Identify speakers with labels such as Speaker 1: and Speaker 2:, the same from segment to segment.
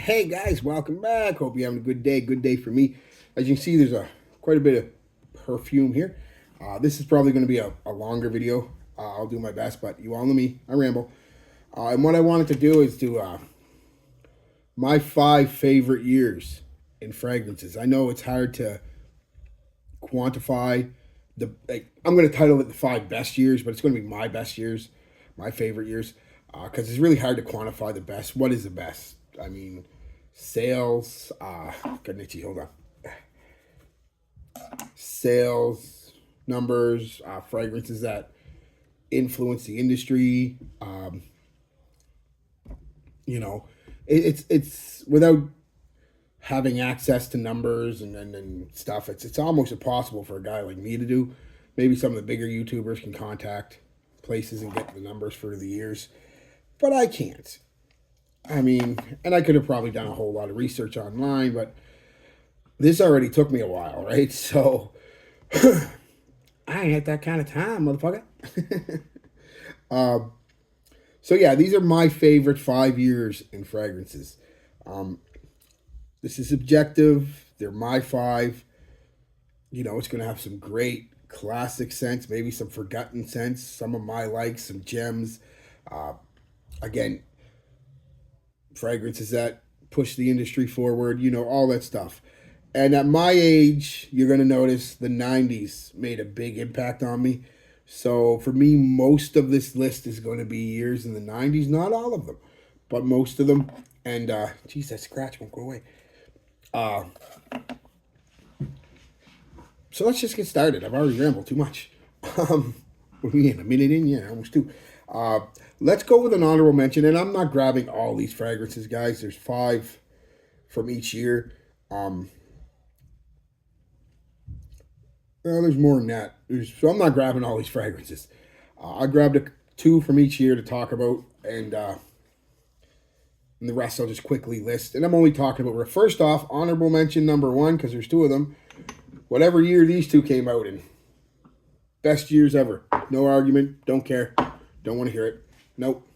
Speaker 1: Hey guys, welcome back. Hope you're having a good day. Good day for me. As you can see, there's quite a bit of perfume here. This is probably going to be a longer video. I'll do my best, but you all know me. I ramble. And what I wanted to do is do my 5 favorite years in fragrances. I know it's hard to quantify I'm going to title it the 5 best years, but it's going to be my best years, my favorite years, because it's really hard to quantify the best. What is the best? I mean, sales. Got itchy. Hold on. Sales numbers, fragrances that influence the industry. You know, it's without having access to numbers and stuff. It's almost impossible for a guy like me to do. Maybe some of the bigger YouTubers can contact places and get the numbers for the years, but I can't. I mean, and I could have probably done a whole lot of research online, but this already took me a while, right? So I ain't had that kind of time, motherfucker. um, so yeah, these are my favorite 5 years in fragrances. Um, this is subjective. They're my five. You know, it's gonna have some great classic scents, maybe some forgotten scents, some of my likes, some gems. Uh, Again, fragrances that push the industry forward, you know, all that stuff. And at my age, you're going to notice the 90s made a big impact on me. So for me, most of this list is going to be years in the 90s. Not all of them, but most of them. And, geez, that scratch won't go away. Uh, so let's just get started. I've already rambled too much. What are we in? A minute in? Yeah, almost two. Uh, let's go with an honorable mention. And I'm not grabbing all these fragrances, guys. There's 5 from each year. Well, there's more than that. So I'm not grabbing all these fragrances. I grabbed 2 from each year to talk about, and the rest I'll just quickly list. And I'm only talking about, first off, honorable mention number 1, because there's 2 of them. Whatever year these 2 came out in. Best years ever. No argument. Don't care. Don't want to hear it. Nope.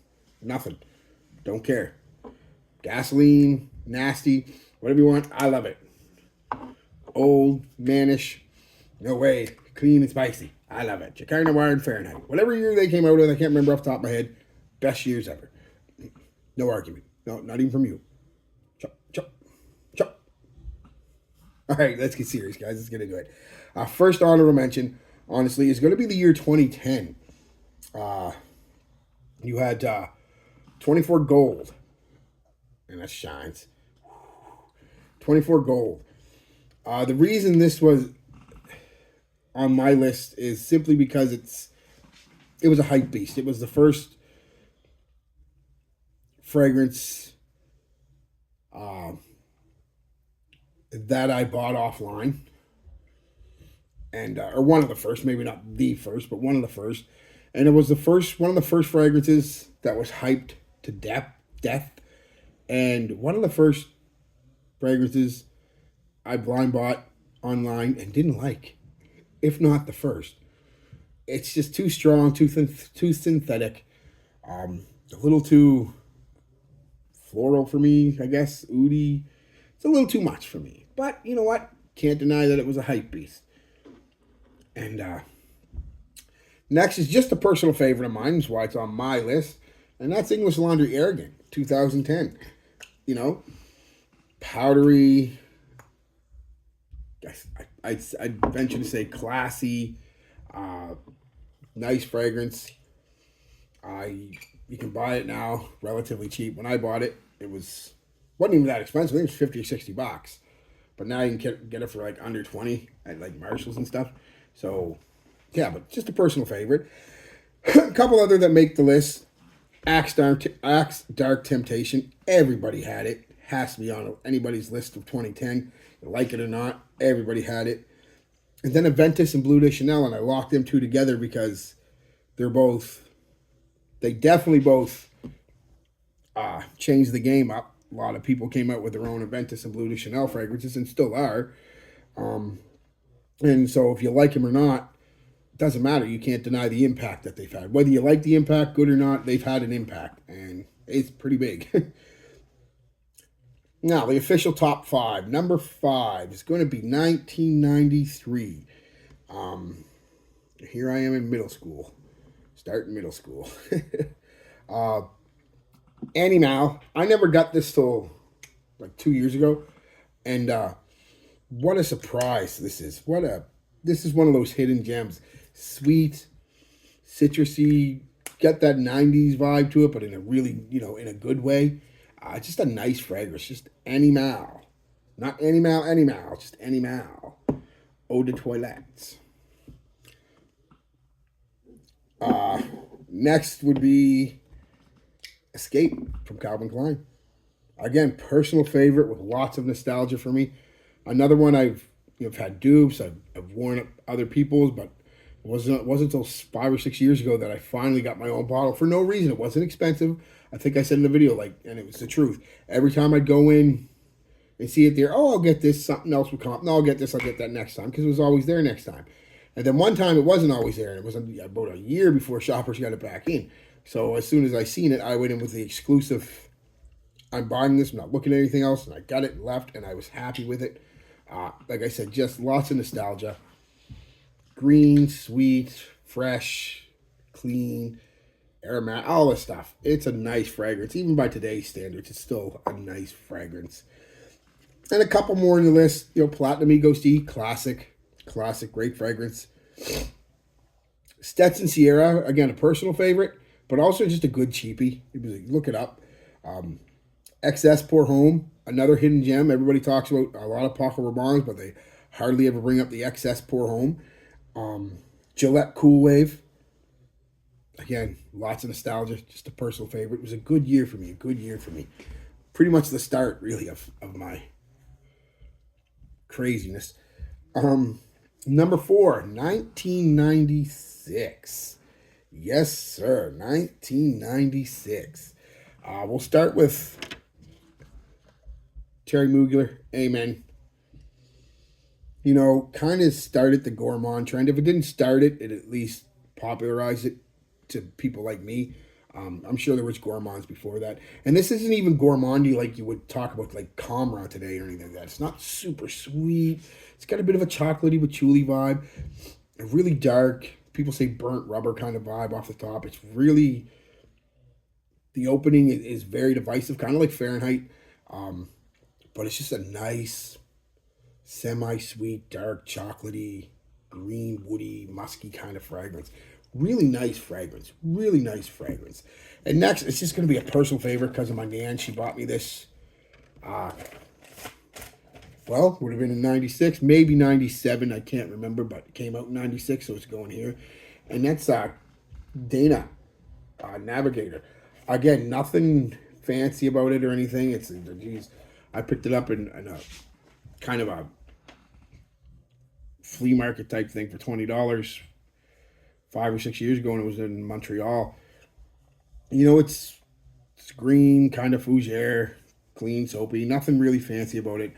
Speaker 1: Nothing. Don't care. Gasoline, nasty, whatever you want. I love it. Old, mannish, no way. Clean and spicy. I love it. Jacquard Noir and Fahrenheit. Whatever year they came out with, I can't remember off the top of my head. Best years ever. No argument. No, not even from you. Chop, chop, chop. All right, let's get serious, guys. Let's get into it. First honorable mention, honestly, is going to be the year 2010. You had 24 Gold, and that shines. 24 Gold. The reason this was on my list is simply because it was a hype beast. It was the first fragrance that I bought offline, and or one of the first, maybe not the first, but one of the first. And it was one of the first fragrances that was hyped to death, and one of the first fragrances I blind bought online and didn't like, if not the first. It's just too strong, too synthetic, a little too floral for me, I guess. Oudi. It's a little too much for me. But you know what? Can't deny that it was a hype beast. And next is just a personal favorite of mine. That's why it's on my list. And that's English Laundry Arrogant, 2010. You know, powdery. I'd venture to say classy, nice fragrance. You can buy it now relatively cheap. When I bought it, it wasn't even that expensive. I think it was $50 or $60. But now you can get it for like under 20 at like Marshalls and stuff. So yeah, but just a personal favorite. A couple other that make the list. Axe Dark Temptation. Everybody had it. Has to be on anybody's list of 2010. You like it or not, everybody had it. And then Aventus and Bleu de Chanel, and I locked them 2 together because they definitely both changed the game up. A lot of people came out with their own Aventus and Bleu de Chanel fragrances and still are. And so if you like them or not, it doesn't matter. You can't deny the impact that they've had. Whether you like the impact, good or not, they've had an impact. And it's pretty big. Now, the official top five. Number 5 is going to be 1993. Um, Here I am in middle school, starting middle school. uh, Annie Mao. I never got this till like 2 years ago, and what a surprise this is! This is one of those hidden gems. Sweet, citrusy, get that '90s vibe to it, but in a really in a good way. Just a nice fragrance. Just Annie Mao, not Annie Mao, Annie Mao, just Annie Mao. Eau de toilette. Next would be Escape from Calvin Klein. Again, personal favorite with lots of nostalgia for me. Another one I've had dupes. I've worn up other people's, but it wasn't until 5 or 6 years ago that I finally got my own bottle for no reason. It wasn't expensive. I think I said in the video, and it was the truth. Every time I'd go in and see it there, oh, I'll get this. Something else would come up. No, I'll get this. I'll get that next time because it was always there next time. And then one time it wasn't always there, and it was about a year before shoppers got it back in. So as soon as I seen it, I went in with the exclusive. I'm buying this. I'm not looking at anything else, and I got it and left, and I was happy with it. Like I said, just lots of nostalgia. Green, sweet, fresh, clean, aromatic, all this stuff. It's a nice fragrance. Even by today's standards, it's still a nice fragrance. And a couple more in the list. Platinum Ghost E, classic, great fragrance. Stetson Sierra, again, a personal favorite, but also just a good cheapie. Look it up. XS Pour Homme, another hidden gem. Everybody talks about a lot of Paco Rabannes, but they hardly ever bring up the XS Pour Homme. Gillette Cool Wave. Again, lots of nostalgia, just a personal favorite. It was a good year for me, Pretty much the start, really, of my craziness. Number 4, 1996. Yes, sir, 1996. We'll start with Thierry Mugler, Amen. Kind of started the gourmand trend. If it didn't start it, it at least popularized it to people like me. I'm sure there was gourmands before that. And this isn't even gourmandy like you would talk about like Comra today or anything like that. It's not super sweet. It's got a bit of a chocolatey patchouli vibe. A really dark, people say burnt rubber kind of vibe off the top. It's really, the opening is very divisive, kind of like Fahrenheit. But it's just a nice, semi-sweet, dark, chocolatey, green, woody, musky kind of fragrance. Really nice fragrance. And next, it's just going to be a personal favorite because of my nan. She bought me this, would have been in 96, maybe 97. I can't remember, but it came out in 96, so it's going here. And that's Dana Navigator. Again, nothing fancy about it or anything. I picked it up in a kind of a flea market type thing for $20 5 or 6 years ago, and it was in Montreal. It's green, kind of fougere, clean, soapy, nothing really fancy about it.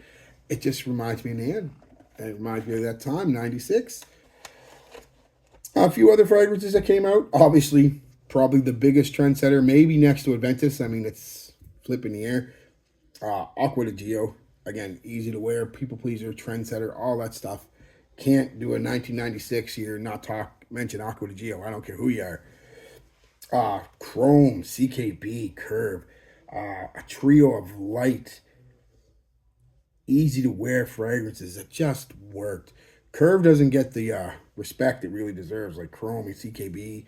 Speaker 1: It just reminds me of Nan. It reminds me of that time, 96. A few other fragrances that came out. Obviously, probably the biggest trendsetter, maybe next to Adventus. I mean, it's flipping the air. Acqua di Gio, again, easy to wear, people pleaser, trendsetter, all that stuff. Can't do a 1996 year, not mention Acqua di Gio. I don't care who you are. Chrome, CKB, Curve, a trio of light, easy to wear fragrances that just worked. Curve doesn't get the respect it really deserves, like Chrome and CKB,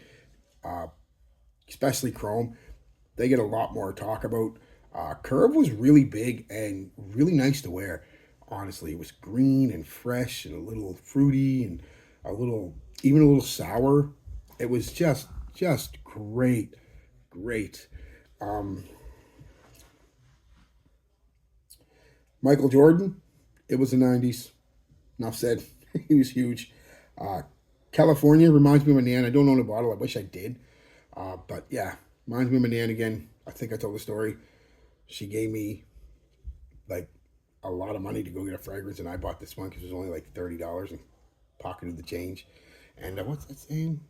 Speaker 1: especially Chrome. They get a lot more talk about. Curve was really big and really nice to wear. Honestly, it was green and fresh and a little fruity and even a little sour. It was just great. Michael Jordan, it was the 90s. Enough said. He was huge. California reminds me of my nan. I don't own a bottle. I wish I did. But yeah, reminds me of my nan again. I think I told the story. She gave me like a lot of money to go get a fragrance, and I bought this one because it was only like $30 and pocketed the change. And what's that saying?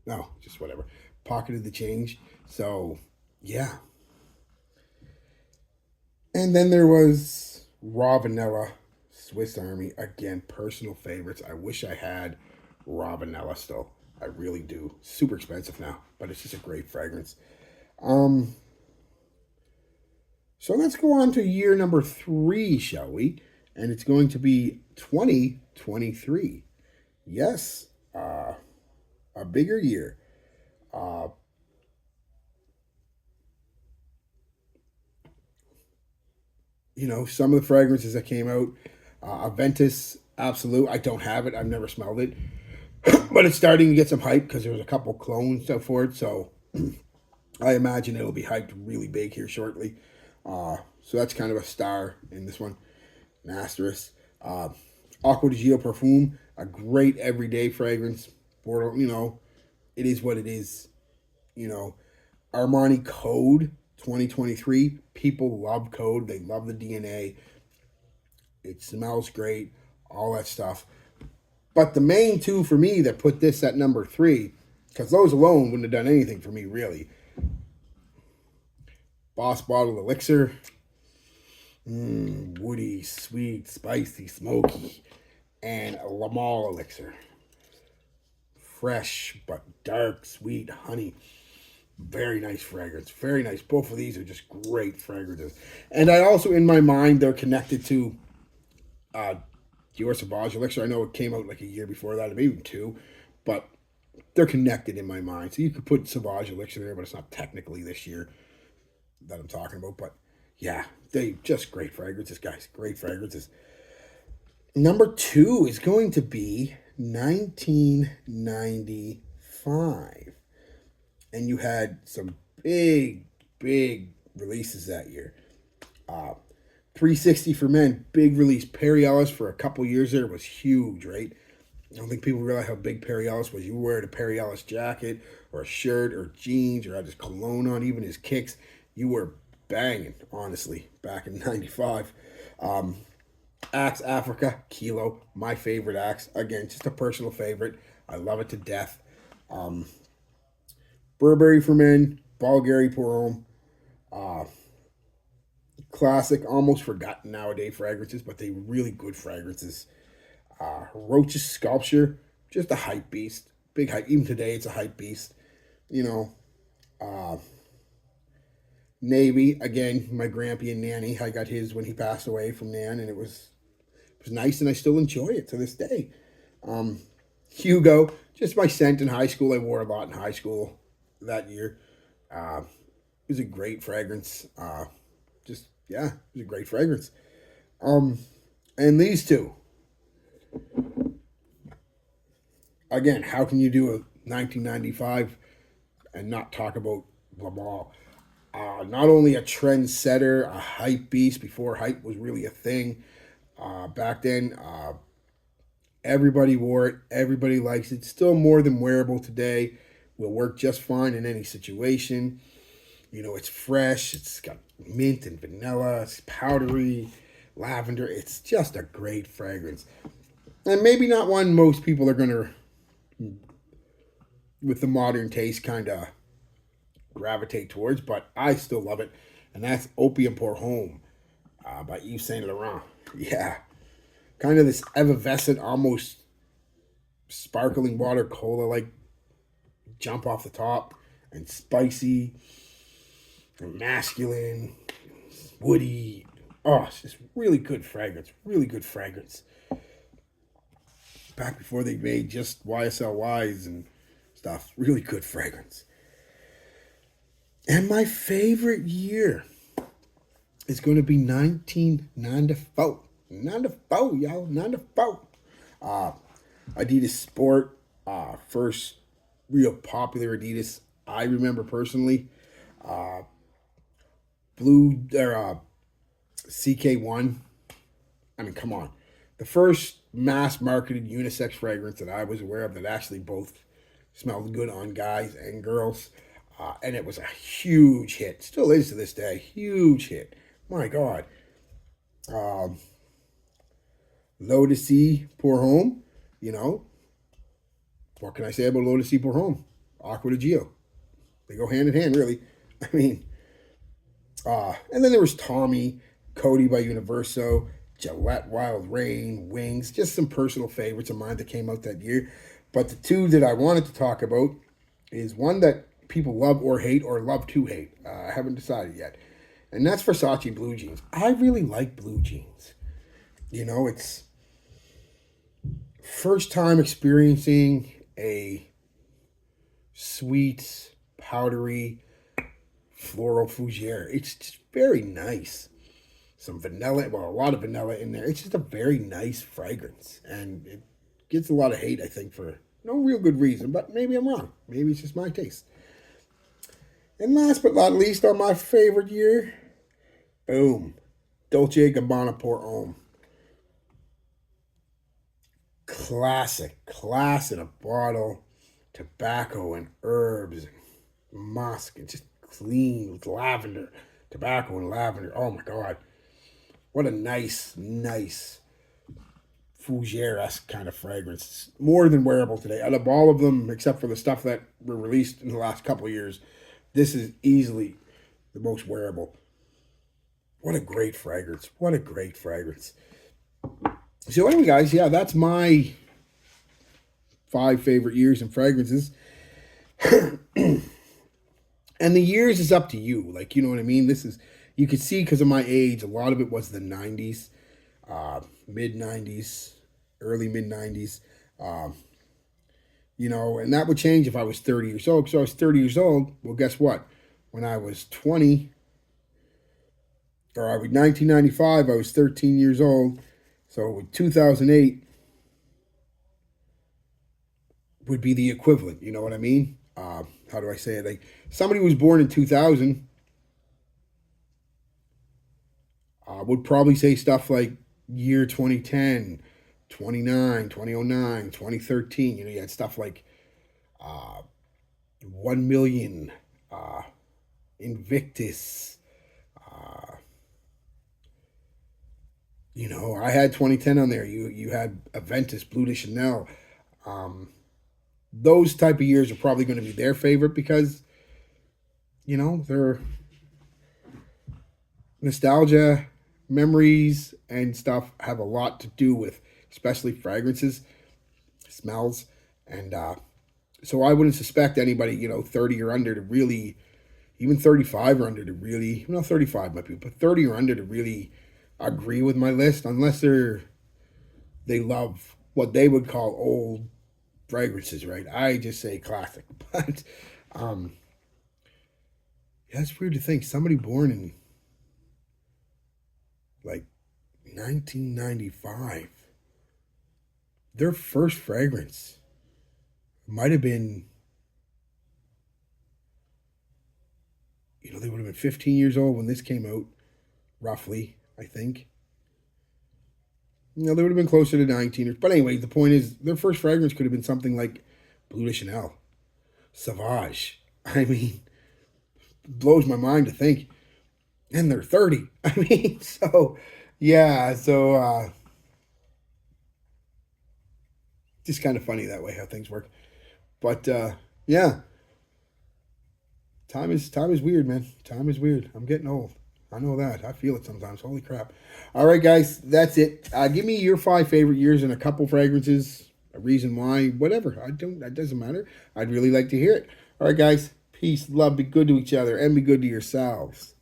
Speaker 1: No, just whatever. Pocketed the change. So yeah. And then there was Raw Vanilla Swiss Army. Again, personal favorites. I wish I had Raw Vanilla still. I really do. Super expensive now, but it's just a great fragrance. Um, so let's go on to year number 3, shall we? And it's going to be 2023. Yes, a bigger year. Uh, some of the fragrances that came out, Aventus Absolute. I don't have it. I've never smelled it, but it's starting to get some hype because there was a couple clones out for it. So I imagine it'll be hyped really big here shortly. So that's kind of a star in this one, an asterisk. Acqua di Gio Perfume, a great everyday fragrance. Bordeaux, it is what it is. Armani Code 2023. People love Code. They love the DNA. It smells great. All that stuff. But the main two for me that put this at number 3, because those alone wouldn't have done anything for me, really. Boss Bottled Elixir. Woody, sweet, spicy, smoky. And La Male Elixir. Fresh, but dark, sweet, honey. Very nice fragrance. Very nice. Both of these are just great fragrances. And I also, in my mind, they're connected to Dior Sauvage Elixir. I know it came out like a year before that, maybe even 2. But they're connected in my mind. So you could put Sauvage Elixir there, but it's not technically this year that I'm talking about. But yeah, they just great fragrances, guys. Great fragrances. Number 2 is going to be 1995. And you had some big releases that year. 360 for Men, big release. Perry Ellis for a couple years there was huge, right? I don't think people realize how big Perry Ellis was. You wear a Perry Ellis jacket or a shirt or jeans or had his cologne on, even his kicks. You were banging, honestly, back in 95. Axe Africa, Kilo, my favorite Axe. Again, just a personal favorite. I love it to death. Burberry for Men, Bulgari Pour Homme. Classic, almost forgotten nowadays fragrances, but they really good fragrances. Roach's Sculpture, just a hype beast. Big hype. Even today, it's a hype beast. Navy, again, my grampy and Nanny. I got his when he passed away from Nan, and it was nice, and I still enjoy it to this day. Hugo, just my scent in high school. I wore a lot in high school that year. It was a great fragrance. It was a great fragrance. And these two, again, how can you do a 1995 and not talk about La Male? Not only a trendsetter, a hype beast before hype was really a thing. Back then, everybody wore it. Everybody likes it. Still more than wearable today. Will work just fine in any situation. It's fresh. It's got mint and vanilla. It's powdery, lavender. It's just a great fragrance. And maybe not one most people are going to, with the modern taste, kind of gravitate towards, but I still love it. And that's Opium Pour Homme by Yves Saint Laurent. Yeah. Kind of this effervescent, almost sparkling water cola like jump off the top, and spicy and masculine, woody. Oh, it's just really good fragrance. Really good fragrance. Back before they made just YSL Ys and stuff. Really good fragrance. And my favorite year is going to be 1994. 94, y'all. 94. Adidas Sport. First real popular Adidas I remember personally. Blue or CK1. I mean, come on. The first mass marketed unisex fragrance that I was aware of that actually both smelled good on guys and girls. And it was a huge hit. Still is to this day. Huge hit. My God. Lotus Sea Pour Homme. What can I say about Lotus Sea Pour Homme? Acqua di Gio. They go hand in hand, really. I mean, and then there was Tommy, Cody by Universo, Gillette Wild Rain, Wings, just some personal favorites of mine that came out that year. But the two that I wanted to talk about is one that people love or hate or love to hate. I haven't decided yet. And that's Versace blue jeans. I really like blue jeans. You know, it's first time experiencing a sweet, powdery, floral fougere. It's just very nice. Some vanilla, well, a lot of vanilla in there. It's just a very nice fragrance. And it gets a lot of hate, I think, for no real good reason. But maybe I'm wrong. Maybe it's just my taste. And last but not least, on my favorite year, boom, Dolce & Gabbana Pour Homme. Class in a bottle, tobacco and herbs and musk and just clean with lavender, tobacco and lavender. Oh my God. What a nice fougere-esque kind of fragrance. It's more than wearable today. Out of all of them, except for the stuff that were released in the last couple of years, this is easily the most wearable. What a great fragrance. What a great fragrance. So anyway, guys, yeah, that's my 5 favorite years in fragrances. And the years is up to you. Like, you know what I mean? This is, you could see because of my age, a lot of it was the 90s, mid-90s, early mid-90s. You know, and that would change if I was 30 years old. Because I was 30 years old, well, guess what? When I was 20, or I was 1995, I was 13 years old. So 2008 would be the equivalent. You know what I mean? How do I say it? Like somebody who was born in 2000 would probably say stuff like year 2010, 2009, 2013. You know, you had stuff like 1 million, Invictus. You know, I had 2010 on there. You had Aventus, Bleu de Chanel. Those type of years are probably going to be their favorite because, you know, they're nostalgia, memories, and stuff have a lot to do with, especially fragrances, smells, and so I wouldn't suspect anybody, you know, 30 or under to really, even 35 or under to really, well, 35 might be, but 30 or under to really agree with my list, unless they love what they would call old fragrances, right? I just say classic. But yeah, it's weird to think somebody born in like 1995, their first fragrance might have been, you know, they would have been 15 years old when this came out, roughly, I think. You know, they would have been closer to 19. But anyway, the point is, their first fragrance could have been something like Bleu de Chanel, Sauvage. I mean, blows my mind to think. And they're 30. I mean, so, yeah, so, just kind of funny that way how things work. But, yeah, time is weird, man. Time is weird. I'm getting old. I know that. I feel it sometimes. Holy crap. All right, guys, that's it. Give me your 5 favorite years and a couple fragrances, a reason why, whatever. That doesn't matter. I'd really like to hear it. All right, guys, peace, love, be good to each other, and be good to yourselves.